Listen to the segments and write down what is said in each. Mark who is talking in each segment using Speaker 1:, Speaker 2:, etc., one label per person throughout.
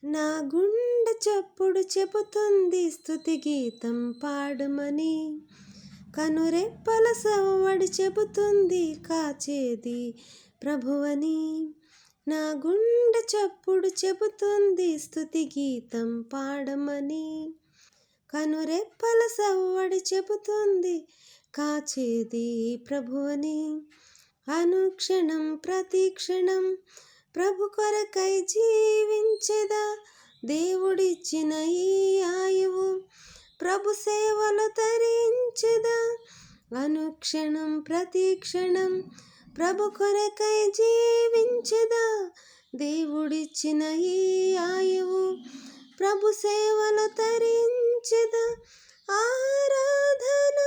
Speaker 1: నా గుండె చప్పుడు చెబుతుంది స్తుతి గీతం పాడమని. కనురెప్పల సవ్వడి చెబుతుంది కాచేది ప్రభువని. నా గుండె చప్పుడు చెబుతుంది స్తుతి గీతం పాడమని. కనురెప్పల సవ్వడి చెబుతుంది కాచేది ప్రభువని. అనుక్షణం ప్రతిక్షణం ప్రభు కొరకై జీవించెదా. దేవుడిచ్చిన ఈ ఆయువు ప్రభు సేవలు తరించెదా. అనుక్షణం ప్రతిక్షణం ప్రభు కొరకై జీవించెదా. దేవుడిచ్చిన ఈ ఆయువు ప్రభు సేవలు తరించెదా. ఆరాధన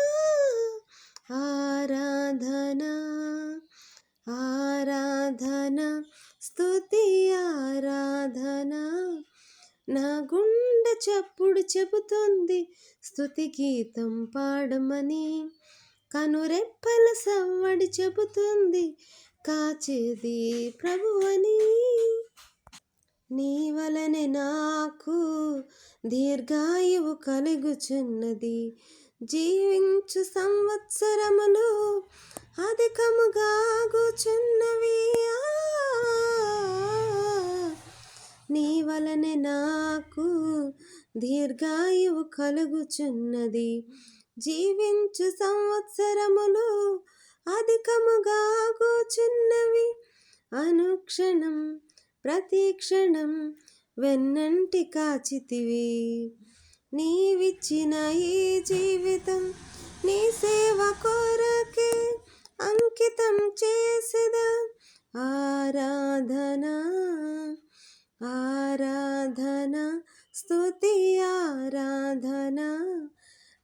Speaker 1: ఆరాధన ఆరాధన స్తుతి ఆరాధన. నా గుండె చప్పుడు చెబుతుంది స్తుతి గీతం పాడమని. కనురెప్పల సవ్వడి చెబుతుంది కాచేది ప్రభువని. నీ వలనే నాకు దీర్ఘాయువు కలుగుచున్నది. జీవించు సంవత్సరములు అధికముగా ఆగుచున్నవి. నీ వలనే నాకు దీర్ఘాయువు కలుగుచున్నది. జీవించు సంవత్సరములు అధికముగా ఆగుచున్నవి. అనుక్షణం ప్రతిక్షణం వెన్నంటి కాచితివి. నీవిచ్చిన ఈ జీవితం నీ సేవ కొరకే అంకితం చేసేదా. ఆరాధన ఆరాధన స్తుతి ఆరాధన.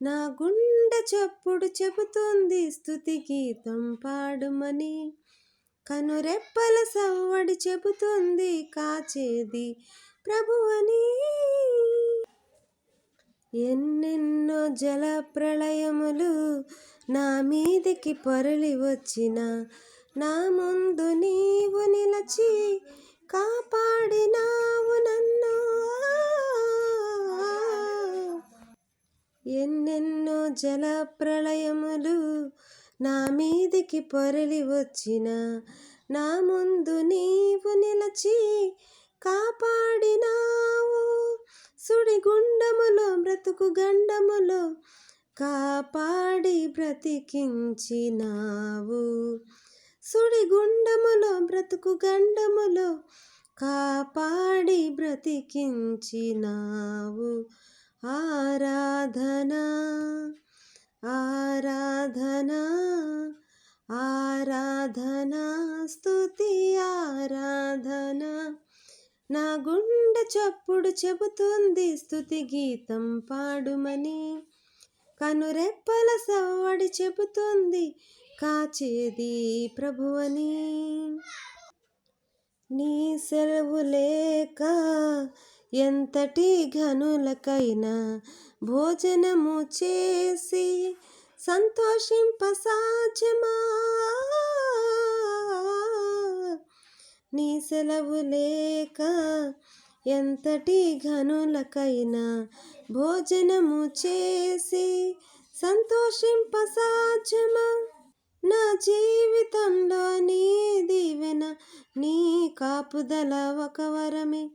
Speaker 1: నా గుండె చప్పుడు చెబుతుంది స్తుతి గీతం పాడమని. కనురెప్పల సవ్వడి చెబుతుంది కాచేది ప్రభువని. ఎన్నెన్నో జల ప్రళయములు నా మీదికి పొరలి వచ్చిన నా ముందు నీవు నిలచి కాపాడినావు నన్ను. ఎన్నెన్నో జల ప్రళయములు నా మీదికి పొరలి వచ్చిన నా ముందు నీవు నిలచి కాపాడినావు. సుడిగుండములో బ్రతుకు గండములో కాపాడి బ్రతికించినావు. సుడిగుండములో బ్రతుకు గండములో కాపాడి బ్రతికించినావు. ఆరాధన ఆరాధన ఆరాధన స్తుతి ఆరాధన. నా గుండె చప్పుడు చెబుతుంది స్తుతి గీతం పాడుమని. కనురెప్పల సవ్వడి చెబుతుంది కాచేది ప్రభువని. నీ సెలవు లేక ఎంతటి ఘనులకైనా భోజనము చేసి సంతోషింప సాధ్యమా. నీ సెలవు లేక ఎంతటి ఘనులకైనా భోజనము చేసి సంతోషింప సాధ్యమా. నా జీవితంలో నీ దీవెన నీ కాపుదల ఒక వరమే.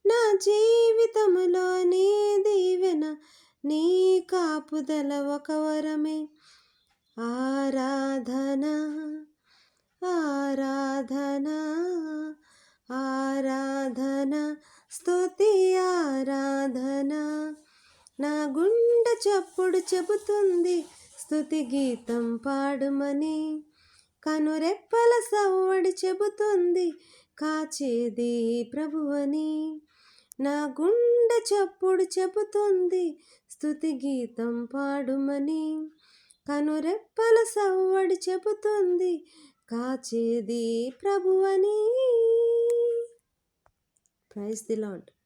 Speaker 1: నా జీవితంలో నీ దీవెన నీ కాపుదల ఒక వరమే. ఆరాధన ఆరాధన ఆరాధన స్తుతి ఆరాధన. నా గుండె చప్పుడు చెబుతుంది స్తుతి గీతం పాడమని. కనురెప్పల సవ్వడి చెబుతుంది కాచేది ప్రభువని. నా గుండె చప్పుడు చెబుతుంది స్తుతి గీతం పాడుమని. కనురెప్పల సవ్వడి చెబుతుంది కాచేది ప్రభువని. Praise the lord.